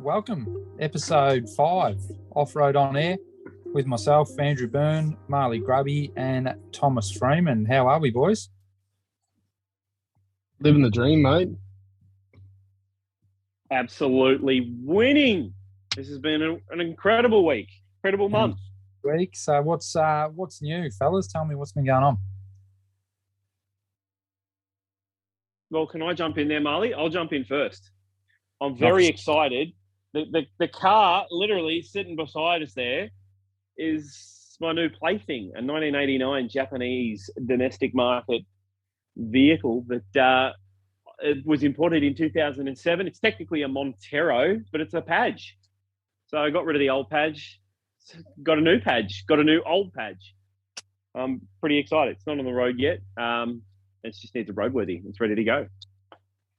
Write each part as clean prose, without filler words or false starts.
welcome. Episode 5, Offroad OnAIR, with myself, Andrew Byrne, Marley Grubby, and Thomas Freeman. How are we, boys? Living the dream, mate. Absolutely winning. This has been an incredible week, incredible month. So what's new, fellas? Tell me what's been going on. Well, can I jump in there, Marley? I'll jump in first. I'm very excited. The car literally sitting beside us there is my new plaything, a 1989 Japanese domestic market vehicle that it was imported in 2007. It's technically a Montero, but it's a Padge. So I got rid of the old Padge, got a new Padge, got a new old Padge. I'm pretty excited. It's not on the road yet. It just needs a roadworthy. It's ready to go.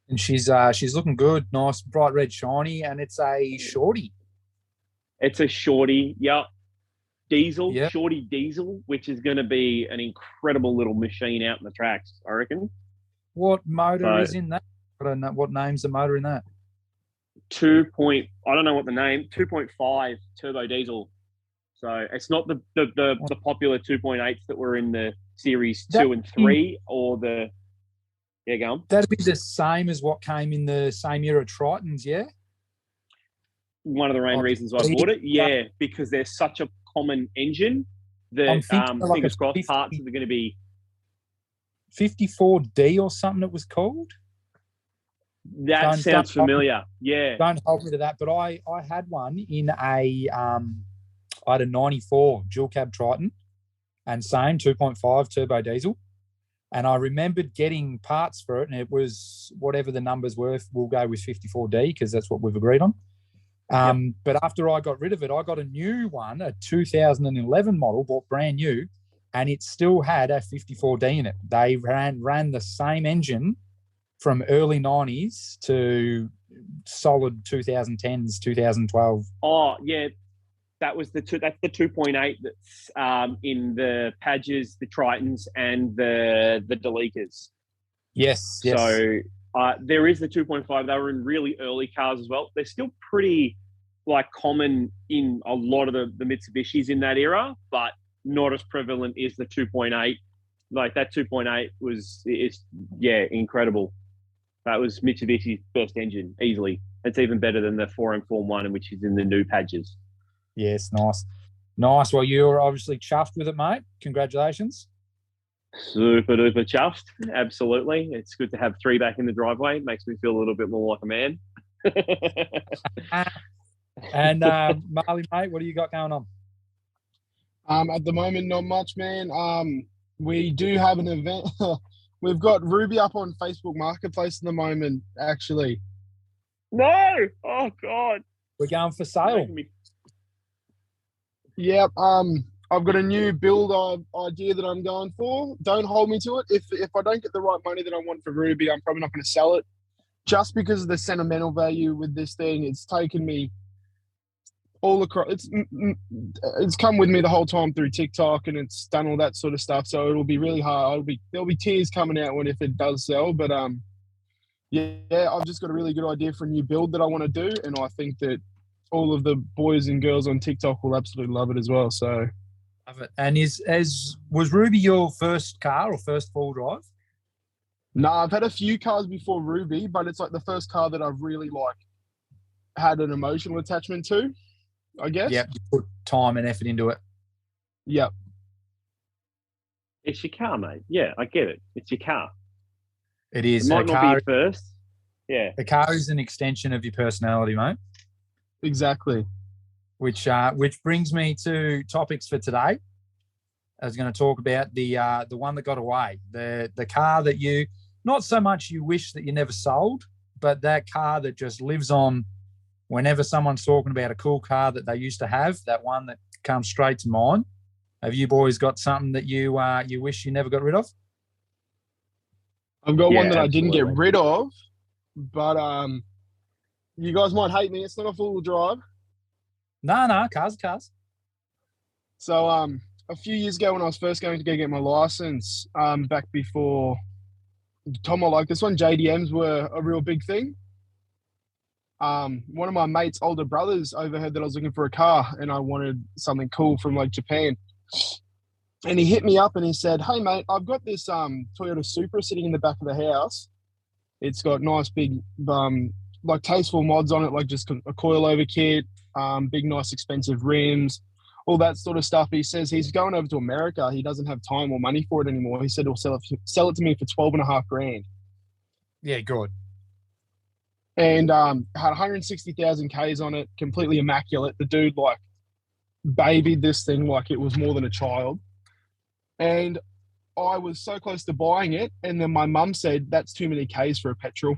And she's looking good, nice, bright red, shiny, and it's a shorty. It's a shorty, yeah. Diesel, yeah. Shorty diesel, which is going to be an incredible little machine out in the tracks, I reckon. What motor is in that? I don't know what name's the motor in that. 2.5 turbo diesel. So it's not the popular 2.8s that were in the series 2 and 3 or the go on. That'd be the same as what came in the same era Tritons, yeah? One of the main reasons I bought it, yeah, because they're such a common engine that fingers crossed parts are going to be 54D or something it was called. That sounds familiar. Yeah. Don't hold me to that, but I had one in I had a 94 dual cab Triton and same 2.5 turbo diesel. And I remembered getting parts for it, and it was whatever the numbers were. We'll go with 54D because that's what we've agreed on. But after I got rid of it, I got a new one, a 2011 model, bought brand new, and it still had a 54D in it. They ran the same engine from early 90s to solid 2010s, 2012. Oh, yeah. That's the 2.8 that's in the Padges, the Tritons, and the Delekas. Yes. So there is the 2.5. They were in really early cars as well. They're still pretty common in a lot of the Mitsubishis in that era, but not as prevalent as the 2.8. Like that 2.8 is incredible. That was Mitsubishi's best engine, easily. It's even better than the 4M Form 1, which is in the new Padges. Yes, nice. Well, you're obviously chuffed with it, mate. Congratulations. Super duper chuffed. Absolutely. It's good to have 3 back in the driveway. It makes me feel a little bit more like a man. And Marley, mate, what do you got going on? At the moment, not much, man. We do have an event. We've got Ruby up on Facebook Marketplace at the moment, actually. No! Oh, God. We're going for sale. Yep. I've got a new build idea that I'm going for. Don't hold me to it. If I don't get the right money that I want for Ruby, I'm probably not going to sell it. Just because of the sentimental value with this thing, it's taken me all across. It's come with me the whole time through TikTok, and it's done all that sort of stuff. So it'll be really hard. There'll be tears coming out if it does sell. But I've just got a really good idea for a new build that I want to do, and I think that all of the boys and girls on TikTok will absolutely love it as well. So, love it. And was Ruby your first car or first full drive? No, I've had a few cars before Ruby, but it's like the first car that I've really had an emotional attachment to, I guess. Yep, you put time and effort into it. Yep. It's your car, mate. Yeah, I get it. It's your car. It is. It might not be your first. Yeah. The car is an extension of your personality, mate. Exactly. Which brings me to topics for today. I was going to talk about the one that got away, the car that you, not so much you wish that you never sold, but that car that just lives on whenever someone's talking about a cool car that they used to have, that one that comes straight to mind. Have you boys got something that you wish you never got rid of? I've got one that I didn't get rid of, but you guys might hate me. It's not a four-wheel drive. No, cars. So a few years ago when I was first going to go get my license, back before Tom, I like this one, JDMs were a real big thing. one of my mate's older brothers overheard that I was looking for a car and I wanted something cool from like Japan. And he hit me up and he said, "Hey mate, I've got this Toyota Supra sitting in the back of the house. It's got nice big like tasteful mods on it, like just a coilover kit, big nice expensive rims, all that sort of stuff." He says he's going over to America. He doesn't have time or money for it anymore. He said he'll sell it to me for 12.5 grand. Yeah, good. And had 160,000 Ks on it, completely immaculate. The dude like babied this thing like it was more than a child. And I was so close to buying it, and then my mum said, "That's too many Ks for a petrol."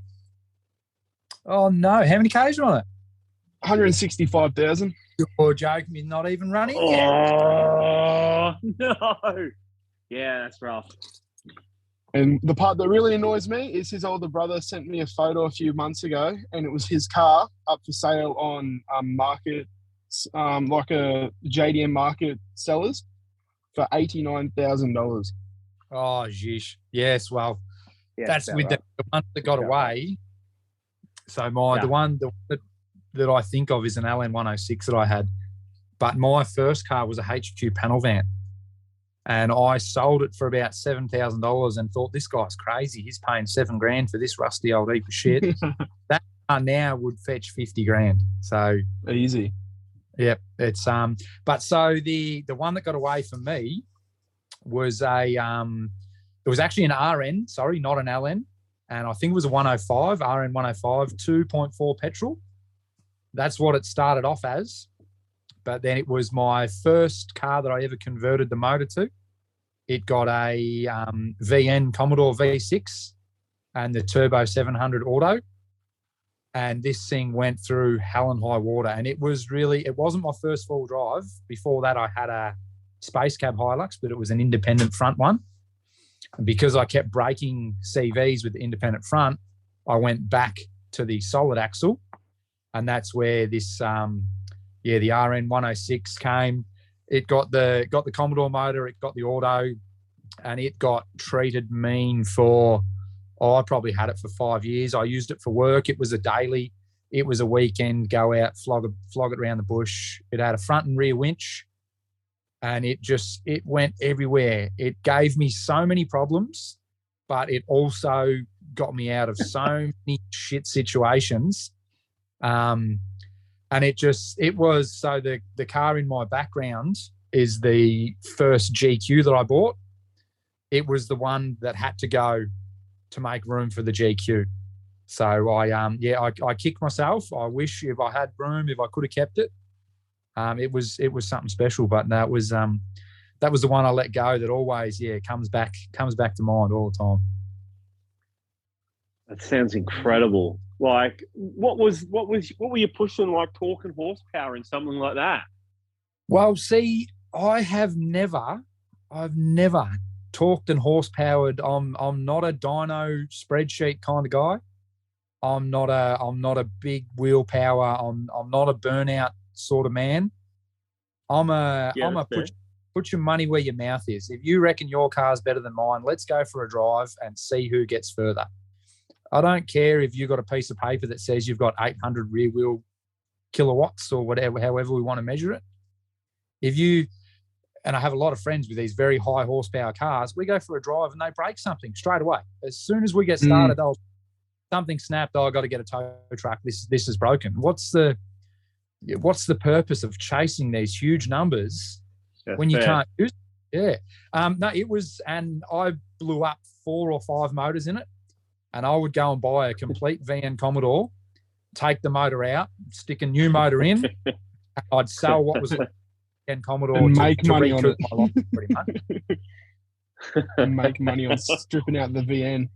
Oh no! How many Ks are on it? 165,000. You're joking me, not even running yet. Oh, no. Yeah, that's rough. And the part that really annoys me is his older brother sent me a photo a few months ago, and it was his car up for sale on market, like a JDM market sellers for $89,000. Oh, geez. Yes, well, Yeah, that's with right. the one that got away. So the one that I think of is an LN 106 that I had. But my first car was a HQ panel van. And I sold it for about $7,000 and thought, this guy's crazy. He's paying $7 grand for this rusty old heap of shit. That car now would fetch 50 grand. So easy. Yep. It's but so the one that got away from me was it was actually an RN, sorry, not an LN. And I think it was a 105, RN 105, 2.4 petrol. That's what it started off as. But then it was my first car that I ever converted the motor to. It got a VN Commodore V6 and the Turbo 700 Auto. And this thing went through hell and high water. And it wasn't my first full drive. Before that, I had a Space Cab Hilux, but it was an independent front one. And because I kept breaking CVs with the independent front, I went back to the solid axle. And that's where this the RN 106 came. It got the Commodore motor, it got the auto, and it got treated mean for, I probably had it for 5 years. I used it for work. It was a daily. It was a weekend, go out, flog it around the bush. It had a front and rear winch, and it went everywhere. It gave me so many problems, but it also got me out of so many shit situations. And the car in my background is the first GQ that I bought. It was the one that had to go to make room for the GQ. So I kicked myself. I wish if I had room, if I could have kept it. It was something special, but that was the one I let go that always comes back to mind all the time. That sounds incredible. Like, what were you pushing, like torque and horsepower and something like that? Well, see, I've never torqued and horsepowered. I'm not a dyno spreadsheet kind of guy. I'm not a big wheel power. I'm not a burnout sort of man. I'm a put your money where your mouth is. If you reckon your car's better than mine, let's go for a drive and see who gets further. I don't care if you've got a piece of paper that says you've got 800 rear wheel kilowatts or whatever, however we want to measure it. And I have a lot of friends with these very high horsepower cars, we go for a drive and they break something straight away. As soon as we get started, something snapped, I got to get a tow truck. This is broken. What's the purpose of chasing these huge numbers when you can't use it? Yeah. No, it was, and I blew up 4 or 5 motors in it. And I would go and buy a complete VN Commodore, take the motor out, stick a new motor in. I'd sell what was a VN Commodore and make money on it. My life, pretty much. And make money on stripping out the VN.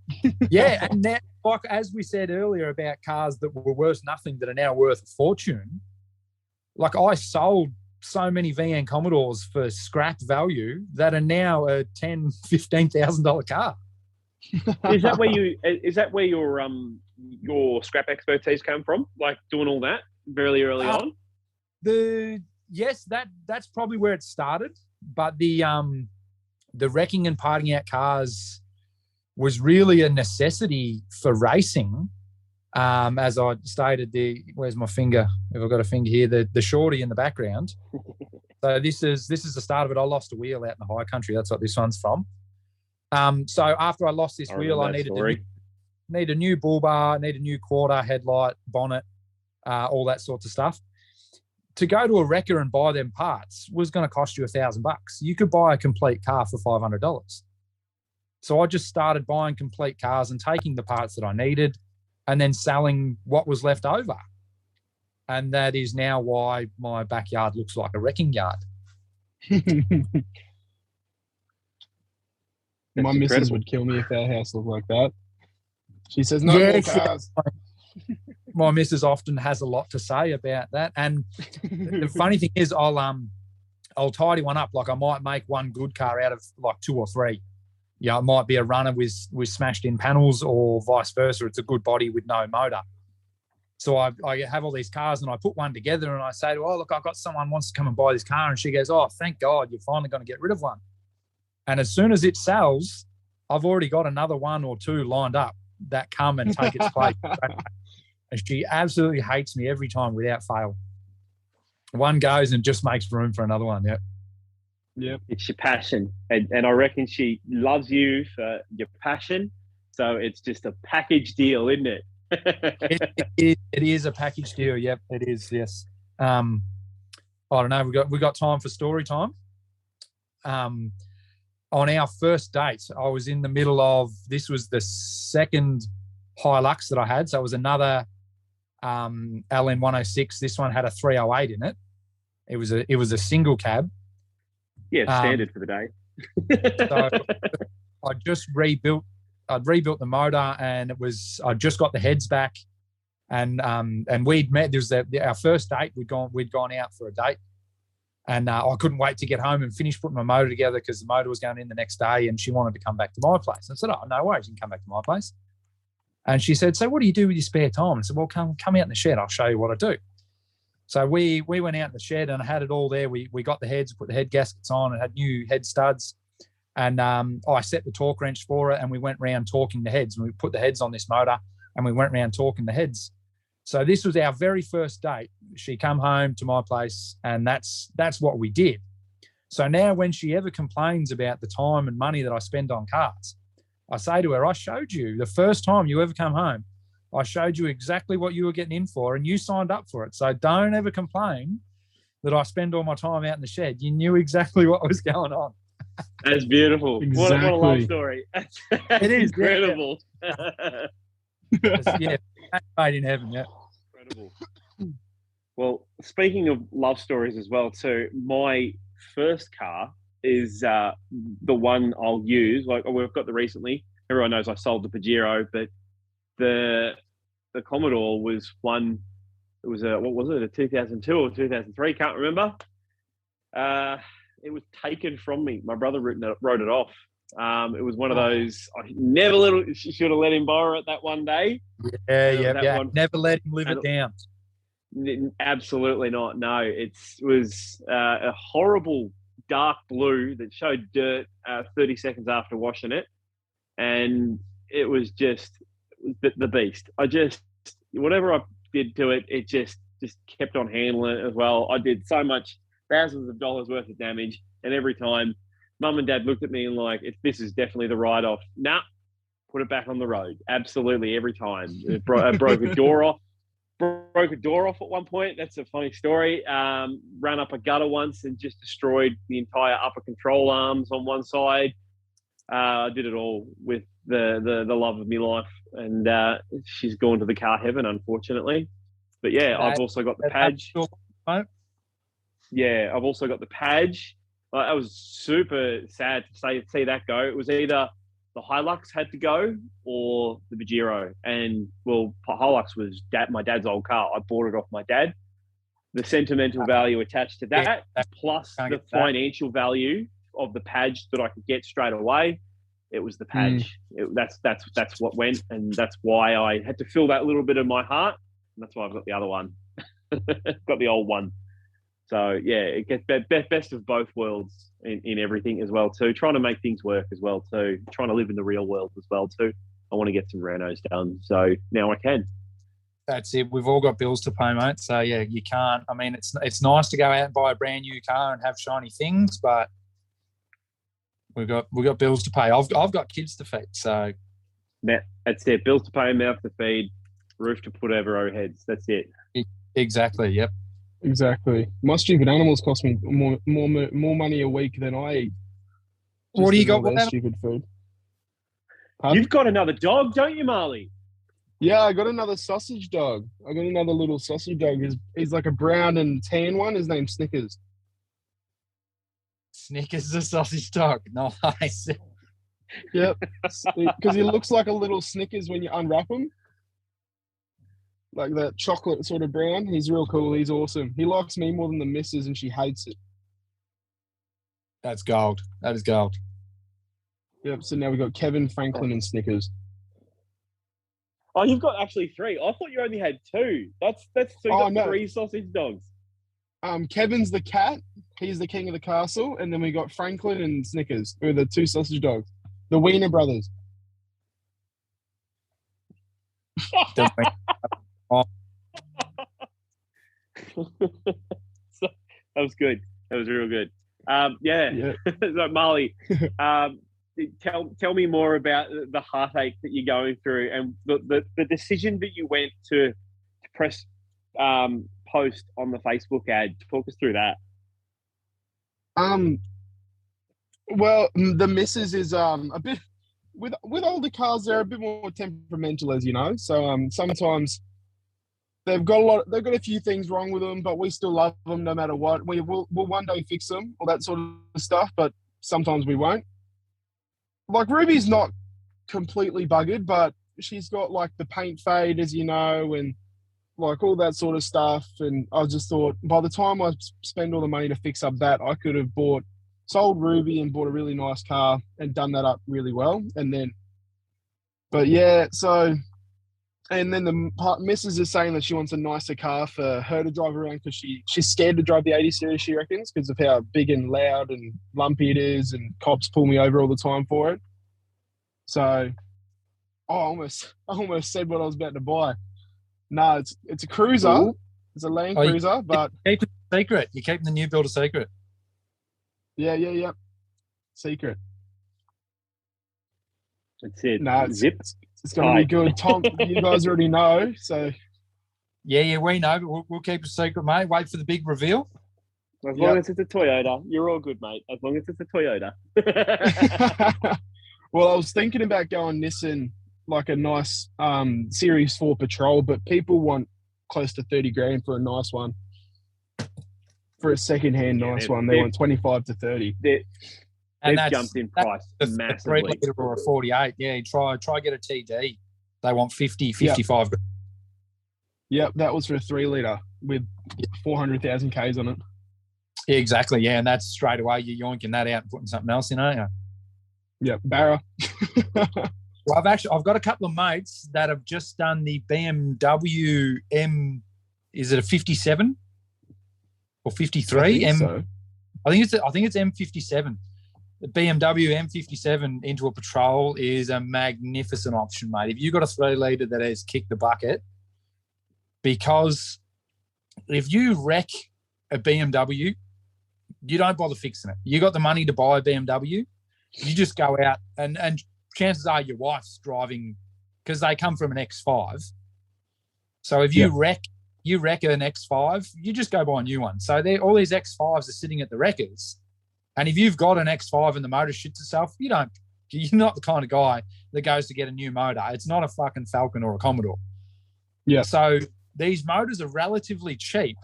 Yeah, and that, like as we said earlier about cars that were worth nothing that are now worth a fortune, like I sold so many VN Commodores for scrap value that are now a $10,000, $15,000 car. Is that where your scrap expertise came from? Like doing all that very early on? Yes, that's probably where it started. But the wrecking and parting out cars was really a necessity for racing As I stated, where's my finger? If I've got a finger here, the shorty in the background. So this is the start of it. I lost a wheel out in the high country. That's what this one's from. So after I lost this wheel, I need a new bull bar, need a new quarter, headlight, bonnet, all that sorts of stuff. To go to a wrecker and buy them parts was going to cost you $1,000. You could buy a complete car for $500. So I just started buying complete cars and taking the parts that I needed and then selling what was left over. And that is now why my backyard looks like a wrecking yard. My missus would kill me if our house looked like that. She says, no more cars. My missus often has a lot to say about that. And the funny thing is I'll tidy one up. Like I might make one good car out of like 2 or 3. Yeah, it might be a runner with smashed in panels or vice versa. It's a good body with no motor. So I have all these cars and I put one together and I say to her, oh, look, I've got someone wants to come and buy this car. And she goes, oh, thank God, you're finally going to get rid of one. And as soon as it sells, I've already got another 1 or 2 lined up that come and take its place. And she absolutely hates me every time without fail. One goes and just makes room for another one. Yep. Yep. It's your passion. And I reckon she loves you for your passion. So it's just a package deal, isn't it? It is a package deal. Yep, it is. Yes. I don't know. We got time for story time. On our first date, I was in the middle of, this was the second Hilux that I had. So it was another LN 106. This one had a 308 in it. It was a single cab. Yeah, standard for the day. So I'd rebuilt the motor, and I just got the heads back, and we'd met. There was our first date. We'd gone out for a date, and I couldn't wait to get home and finish putting my motor together because the motor was going in the next day, and she wanted to come back to my place. I said, oh, no worries, you can come back to my place. And she said, so what do you do with your spare time? I said, well, come out in the shed. I'll show you what I do. So we went out in the shed and I had it all there. We got the heads, put the head gaskets on, and had new head studs. And I set the torque wrench for it, and we went round torquing the heads. And we put the heads on this motor, and we went round torquing the heads. So this was our very first date. She come home to my place, and that's what we did. So now when she ever complains about the time and money that I spend on cars, I say to her, I showed you the first time you ever come home. I showed you exactly what you were getting in for, and you signed up for it. So don't ever complain that I spend all my time out in the shed. You knew exactly what was going on. That's beautiful. Exactly. What a love story. It is incredible. Yeah, made in heaven. Yeah, incredible. Well, speaking of love stories as well, too, my first car is the one I'll use. Like we've got the recently. Everyone knows I sold the Pajero, but the Commodore was one. It was what was it? A 2002 or 2003? Can't remember. It was taken from me. My brother wrote it off. It was one of those. I never should have let him borrow it that one day. Yeah. Never let him live it down. Absolutely not. No, it was a horrible dark blue that showed dirt 30 seconds after washing it, and it was just the beast. I just whatever I did to it, it just kept on handling it as well. I did so much. Thousands of dollars worth of damage, and every time Mum and Dad looked at me and like, this is definitely the write-off. Nah, put it back on the road. Absolutely, every time. It broke a door off. Broke a door off at one point. That's a funny story. Ran up a gutter once and just destroyed the entire upper control arms on one side. I did it all with the love of my life, and she's gone to the car heaven, unfortunately. But yeah, I've also got the Padge. Yeah, I've also got the Padge. I was super sad to see that go. It was either the Hilux had to go or the Pajero. And, well, Hilux was my dad's old car. I bought it off my dad. The sentimental value attached to that, plus the financial value of the Padge that I could get straight away, it was the Padge. That's what went, and that's why I had to fill that little bit of my heart. And that's why I've got the other one. Got the old one. So, yeah, it gets best of both worlds in everything as well, too. Trying to make things work as well, too. Trying to live in the real world as well, too. I want to get some renos done. So now I can. That's it. We've all got bills to pay, mate. So yeah, you can't. I mean, it's nice to go out and buy a brand new car and have shiny things, but we've got bills to pay. I've got kids to feed, so That's it. Bills to pay, mouth to feed, roof to put over our heads. That's it. exactly. Yep. Exactly. My stupid animals cost me more money a week than I eat. What do you got? All their stupid food. Pardon? You've got another dog, don't you, Marley? Yeah, I got another sausage dog. I got another little sausage dog. He's like a brown and tan one. His name's Snickers. Snickers the sausage dog. Nice. Yep. Because he looks like a little Snickers when you unwrap him. Like that chocolate sort of brown. He's real cool. He's awesome. He likes me more than the missus and she hates it. That's gold. That is gold. Yep. So now we've got Kevin, Franklin, and Snickers. Oh, you've got actually 3. I thought you only had 2. That's so you got 3 sausage dogs. Kevin's the cat. He's the king of the castle. And then we got Franklin and Snickers, who are the 2 sausage dogs. The Wiener brothers. That was good. That was real good. Yeah. So Marley, tell me more about the heartache that you're going through and the decision that you went to press post on the Facebook ad. Talk us through that. Well, the missus is a bit with older cars. They're a bit more temperamental, as you know. So sometimes they've got a few things wrong with them, but we still love them no matter what. We'll one day fix them, all that sort of stuff. But sometimes we won't. Like Ruby's not completely buggered, but she's got like the paint fade, as you know, and like all that sort of stuff. And I just thought by the time I spend all the money to fix up that, I could have sold Ruby and bought a really nice car and done that up really well. And then, but yeah, so, and then the missus is saying that she wants a nicer car for her to drive around because she's scared to drive the 80 series, she reckons, because of how big and loud and lumpy it is, and cops pull me over all the time for it. So, I almost said what I was about to buy. No, it's a cruiser. Ooh. It's a Land Cruiser, but keep it secret. You're keeping the new build a secret. Yeah. Secret. That's it. No, it's going to be good. Tom, you guys already know, so. Yeah, we know, but we'll keep it secret, mate. Wait for the big reveal. As long as it's a Toyota, you're all good, mate. As long as it's a Toyota. Well, I was thinking about going Nissan, like a nice Series 4 Patrol, but people want close to 30 grand for a nice one. For a second-hand nice one, they want 25 to 30. They've jumped in price massively. A 3-litre or a 48. Yeah, try get a TD. They want 50, 55. Yep, that was for a 3-litre with 400,000 Ks on it. Yeah, exactly. Yeah, and that's straight away you're yoinking that out and putting something else in, aren't you? Yep, Barra. Well, I've got a couple of mates that have just done the BMW M. Is it a 57 or 53? I think so. I think it's M57. The BMW M57 into a Patrol is a magnificent option, mate. If you've got a 3-litre that has kicked the bucket, because if you wreck a BMW, you don't bother fixing it. You got the money to buy a BMW, you just go out and chances are your wife's driving because they come from an X5. So if you wreck an X5, you just go buy a new one. So all these X5s are sitting at the wreckers. And if you've got an X5 and the motor shits itself, you're not the kind of guy that goes to get a new motor. It's not a fucking Falcon or a Commodore. Yeah. So these motors are relatively cheap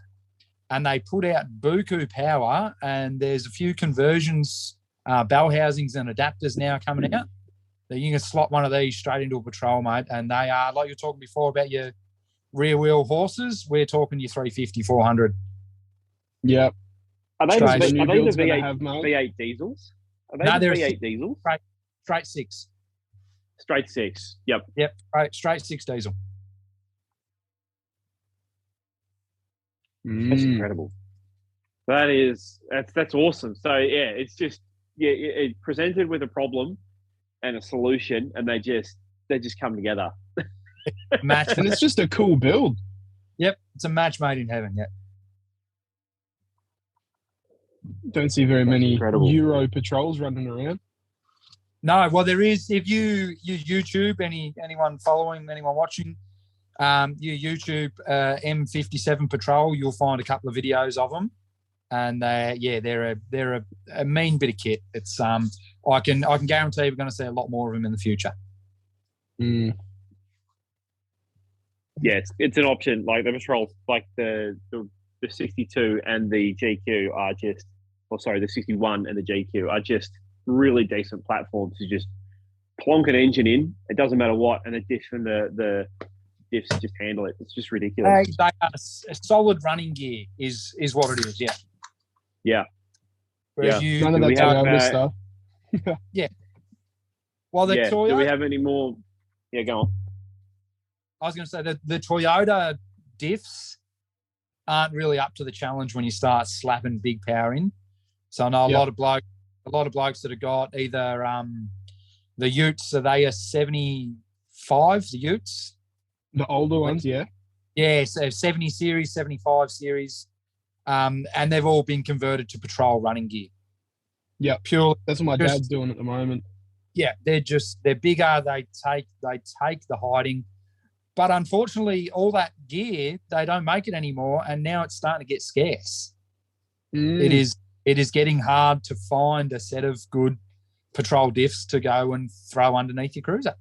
and they put out buku power, and there's a few conversions, bell housings and adapters now coming out that you can slot one of these straight into a Patrol, mate. And they are, like you were talking before about your rear wheel horses, we're talking your 350, 400. Yep. Are they the V8, V8 diesels? No, they're V8 diesels? Straight 6. Straight 6. Yep. Straight 6 diesel. That's incredible. That's awesome. So yeah, it's just it presented with a problem and a solution, and they just come together. Match. And it's just a cool build. Yep, it's a match made in heaven. Yep. Don't see very many incredible. Euro patrols running around. No, well, there is. If you use YouTube, anyone following, anyone watching, you YouTube M57 Patrol, you'll find a couple of videos of them, and they're a mean bit of kit. It's I can guarantee we're going to see a lot more of them in the future. Mm. Yeah, it's an option. Like the patrols, like the 62 and the GQ are just, or sorry, the 61 and the GQ are just really decent platforms to just plonk an engine in. It doesn't matter what, and the diffs and the diffs just handle it. It's just ridiculous. They are a solid running gear is what it is. Yeah. Yeah. Whereas None of that we have, Toyota stuff. Well, the Toyota. Do we have any more? Yeah, go on. I was going to say that the Toyota diffs aren't really up to the challenge when you start slapping big power in. So I know a lot of blokes that have got either the Utes, so they are 75s, the Utes. The older ones, yeah. Yeah, so 70 series, 75 series. And they've all been converted to patrol running gear. Yeah. Pure. That's what my dad's doing at the moment. Yeah, they're bigger, they take the hiding. But unfortunately, all that gear, they don't make it anymore, and now it's starting to get scarce. It is getting hard to find a set of good patrol diffs to go and throw underneath your cruiser.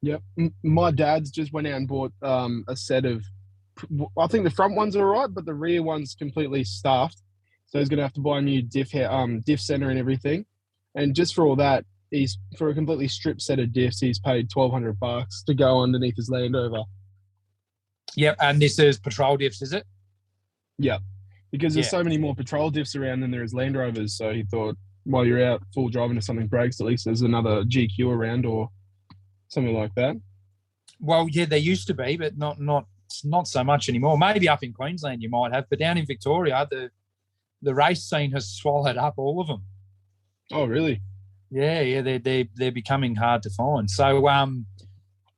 Yep. My dad's just went out and bought a set of, I think the front ones are all right, but the rear one's completely stuffed. So he's going to have to buy a new diff center and everything. And just for all that, he's for a completely stripped set of diffs, he's paid $1,200 to go underneath his Land Rover. Yep, and this is patrol diffs, is it? Yeah, because there's so many more patrol diffs around than there is Land Rovers. So he thought, while you're out full driving to something breaks, at least there's another GQ around or something like that. Well, yeah, there used to be, but not so much anymore. Maybe up in Queensland you might have, but down in Victoria, the race scene has swallowed up all of them. Oh, really? Yeah, they're becoming hard to find. So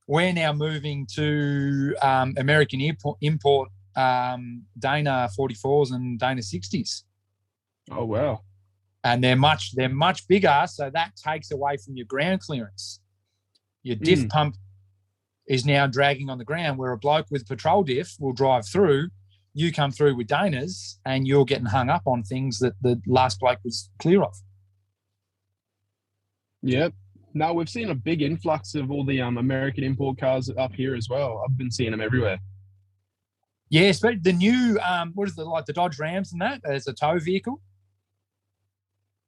we're now moving to American import Dana 44s and Dana 60s. Oh, wow. And they're much bigger, so that takes away from your ground clearance. Your diff pump is now dragging on the ground, where a bloke with patrol diff will drive through. You come through with Danas, and you're getting hung up on things that the last bloke was clear of. Yep. No, we've seen a big influx of all the American import cars up here as well. I've been seeing them everywhere. Yes, but the new, what is it, like the Dodge Rams and that as a tow vehicle?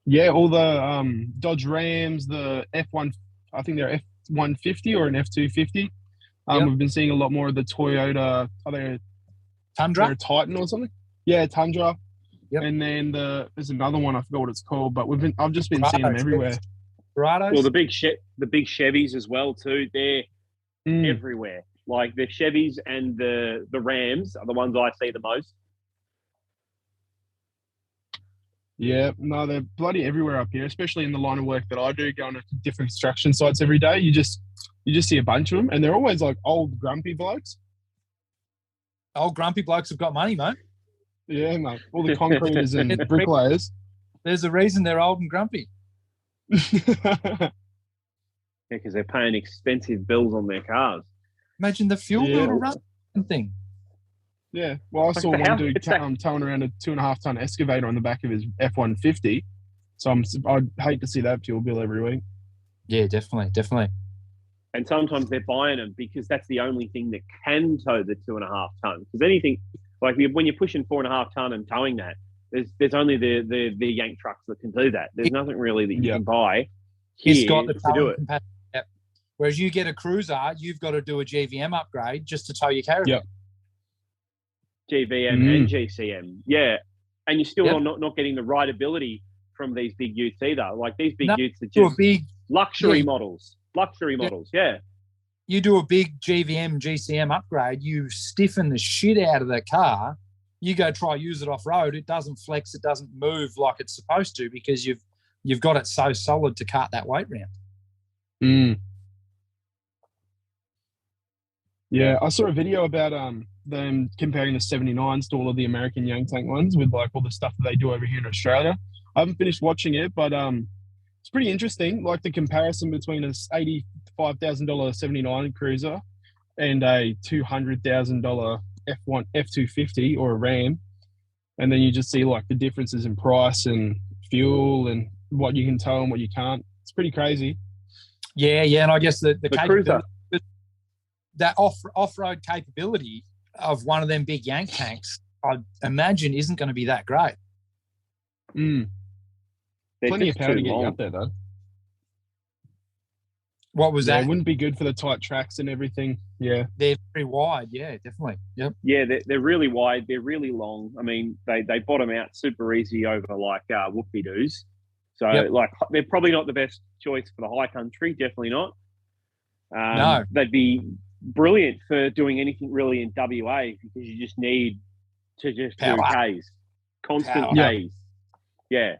Yeah, all the Dodge Rams, the F1, I think they're F-150 or an F-250. We've been seeing a lot more of the Toyota, are they Tundra? a Titan or something? Yeah, Tundra. Yep. And then there's another one, I forgot what it's called, but I've just been seeing them everywhere. Rados? Well, the big Chevys as well too. They're everywhere. Like the Chevys and the Rams are the ones I see the most. Yeah, no, they're bloody everywhere up here, especially in the line of work that I do, going to different construction sites every day. You just see a bunch of them, and they're always like old, grumpy blokes. Old, grumpy blokes have got money, mate. Yeah, mate. All the concreters and bricklayers. There's a reason they're old and grumpy. Yeah, because they're paying expensive bills on their cars. Imagine the fuel bill to run thing. Yeah, well, I saw one dude towing around a 2.5-ton excavator on the back of his F-150. So I'd hate to see that fuel bill every week. Yeah, definitely. And sometimes they're buying them because that's the only thing that can tow the 2.5 ton. Because anything, like when you're pushing 4.5 ton and towing that, there's only the yank trucks that can do that. There's nothing really that you can buy here it's got the to do it. Capacity. Yep. Whereas you get a cruiser, you've got to do a GVM upgrade just to tow your caravan. Yep. GVM and GCM, yeah, and you're still not getting the rideability from these big utes either. Like these big utes are just luxury models. Luxury models, yeah. You do a big GVM, GCM upgrade, you stiffen the shit out of the car. You go try use it off road, it doesn't flex, it doesn't move like it's supposed to because you've got it so solid to cart that weight round. Yeah, I saw a video about them comparing the 79s to all of the American Young Tank ones with like all the stuff that they do over here in Australia. I haven't finished watching it, but it's pretty interesting. Like the comparison between a $85,000 79 cruiser and a $200,000 F1 F250 or a Ram, and then you just see like the differences in price and fuel and what you can tow and what you can't. It's pretty crazy. Yeah, and I guess the cruiser. capability, that off-road capability of one of them big Yank tanks, I imagine isn't going to be that great. Plenty of power to get you up there, though. What was that? It wouldn't be good for the tight tracks and everything. Yeah. They're very wide. Yeah, definitely. Yep. Yeah, they're really wide. They're really long. I mean, they bottom out super easy over like whoopie-doos. So, like, they're probably not the best choice for the high country. Definitely not. No. They'd be brilliant for doing anything really in WA because you just need to just Power. do Ks. Constant Power. Ks. Yeah.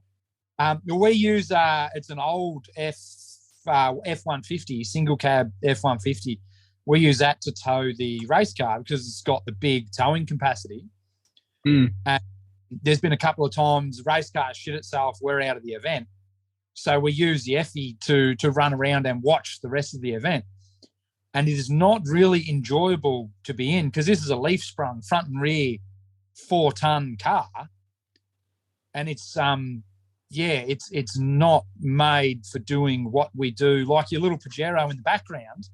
We use, it's an old F-150, single cab F-150. We use that to tow the race car because it's got the big towing capacity. And there's been a couple of times the race car shit itself, we're out of the event. So we use the Effie to run around and watch the rest of the event. And it is not really enjoyable to be in because this is a leaf sprung front and rear 4-ton car. And it's it's not made for doing what we do. Like your little Pajero in the background,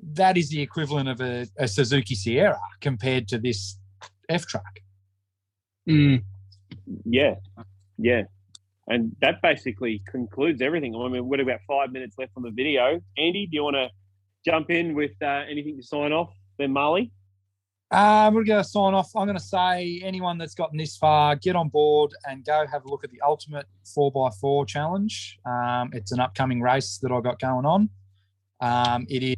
that is the equivalent of a Suzuki Sierra compared to this F-Truck. Yeah. And that basically concludes everything. I mean, we've got about 5 minutes left on the video. Andy, do you want to jump in with anything to sign off? Then Marley? We're going to sign off. I'm going to say anyone that's gotten this far, get on board and go have a look at the Ultimate 4x4 Challenge. It's an upcoming race that I got going on. It is,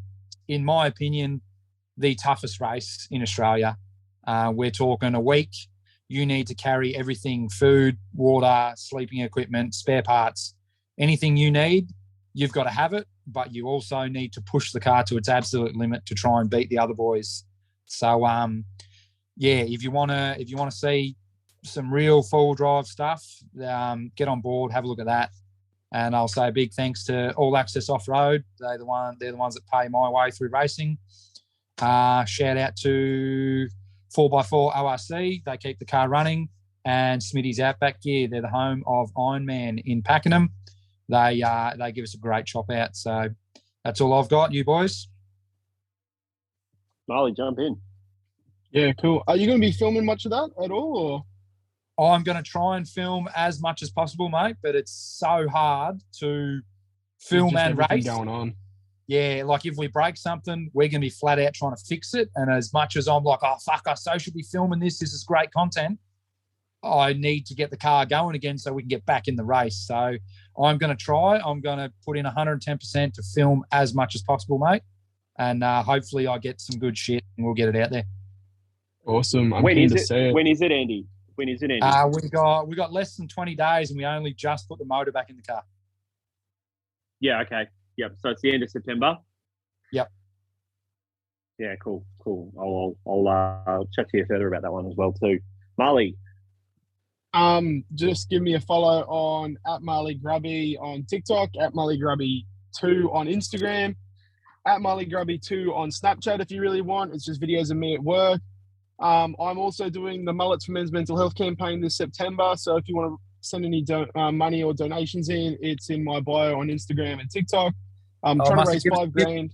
in my opinion, the toughest race in Australia. We're talking a week. You need to carry everything, food, water, sleeping equipment, spare parts, anything you need, you've got to have it, but you also need to push the car to its absolute limit to try and beat the other boys. So, if you want to see some real four-wheel drive stuff, get on board, have a look at that. And I'll say a big thanks to All Access Off-Road. They're the ones that pay my way through racing. Shout out to 4x4 ORC. They keep the car running. And Smitty's Outback Gear. They're the home of Iron Man in Pakenham. They give us a great chop out. So that's all I've got, you boys. Marley, jump in. Yeah, cool. Are you going to be filming much of that at all? Or? I'm going to try and film as much as possible, mate, but it's so hard to film and race. Going on. Yeah, like if we break something, we're going to be flat out trying to fix it. And as much as I'm like, oh, fuck, I so should be filming this. This is great content. I need to get the car going again so we can get back in the race. So I'm going to try. I'm going to put in 110% to film as much as possible, mate. And hopefully I get some good shit and we'll get it out there. Awesome. When is it, Andy? We got less than 20 days and we only just put the motor back in the car. Yeah, okay. Yep. So it's the end of September? Yep. Yeah, cool. I'll chat to you further about that one as well too. Marley? Just give me a follow on @MarleyGrubby on TikTok, @MarleyGrubby2 on Instagram, @MarleyGrubby2 on Snapchat if you really want. It's just videos of me at work. I'm also doing the Mullets for Men's Mental Health campaign this September. So if you want to send any money or donations in, it's in my bio on Instagram and TikTok. I'm trying to raise $5,000.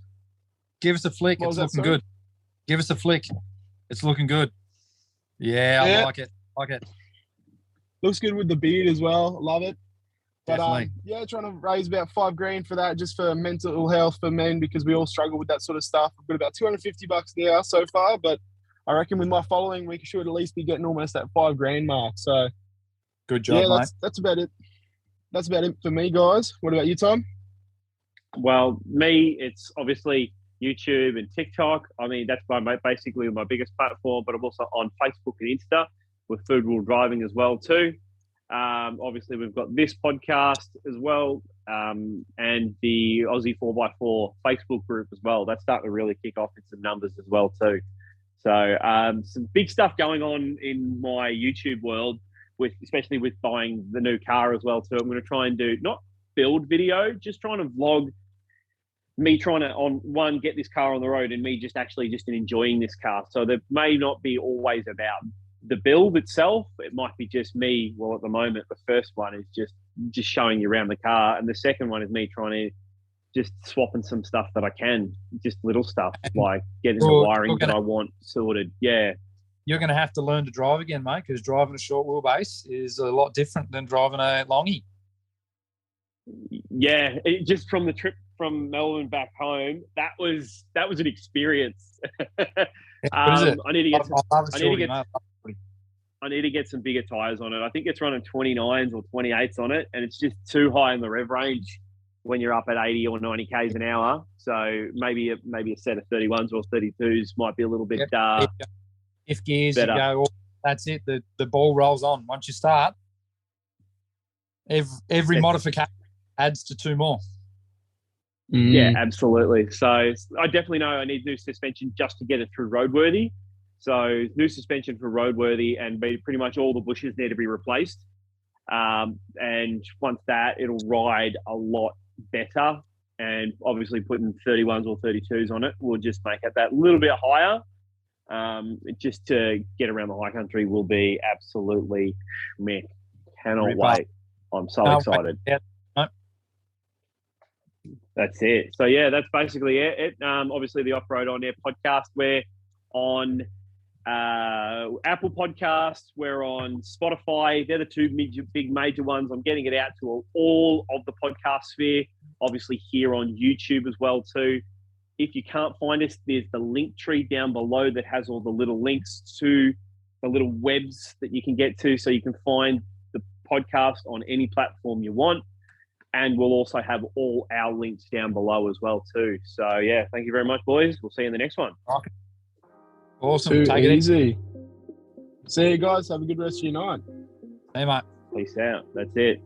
Give us a flick. It's looking good. Give us a flick. It's looking good. Yeah, I like it. Looks good with the beard as well. Love it. But Definitely. trying to raise about $5,000 for that, just for mental health for men, because we all struggle with that sort of stuff. I've got about $250 now so far, but I reckon with my following, we should at least be getting almost that $5,000 mark. So good job, mate. That's about it. That's about it for me, guys. What about you, Tom? Well, me, it's obviously YouTube and TikTok. I mean, that's basically my biggest platform, but I'm also on Facebook and Insta with food wheel driving as well too. Obviously, we've got this podcast as well and the Aussie 4x4 Facebook group as well. That's starting to really kick off in some numbers as well too. So some big stuff going on in my YouTube world, especially with buying the new car as well too. I'm going to try and do not build video, just trying to vlog me trying to get this car on the road and me just enjoying this car. So there may not be always about the build itself. It might be just me. Well, at the moment, the first one is just showing you around the car, and the second one is me trying to just swapping some stuff that I can, just little stuff like getting the wiring that I want sorted. Yeah. You're going to have to learn to drive again, mate, because driving a short wheelbase is a lot different than driving a longie. Yeah, just from the trip from Melbourne back home, that was an experience. What is it? I need to get some bigger tires on it. I think it's running 29s or 28s on it, and it's just too high in the rev range when you're up at 80 or 90 k's an hour. So maybe a set of 31s or 32s might be a little bit if gears better. You go, that's it. The ball rolls on. Once you start, every modification adds to two more. Yeah, absolutely. So I definitely know I need new suspension just to get it through roadworthy. So new suspension for roadworthy, and pretty much all the bushes need to be replaced. And once that, it'll ride a lot better. And obviously putting 31s or 32s on it will just make it that little bit higher. Just to get around the high country will be absolutely meh. Cannot wait. I'm so excited. That's it. So yeah, that's basically it. Obviously the Offroad OnAIR podcast. We're on Apple Podcasts. We're on Spotify. They're the two big major ones. I'm getting it out to all of the podcast sphere. Obviously here on YouTube as well too. If you can't find us, there's the link tree down below that has all the little links to the little webs that you can get to, so you can find the podcast on any platform you want. And we'll also have all our links down below as well too. So yeah, thank you very much, boys. We'll see you in the next one. Awesome. Take it easy. See you guys. Have a good rest of your night. Hey, mate. Peace out. That's it.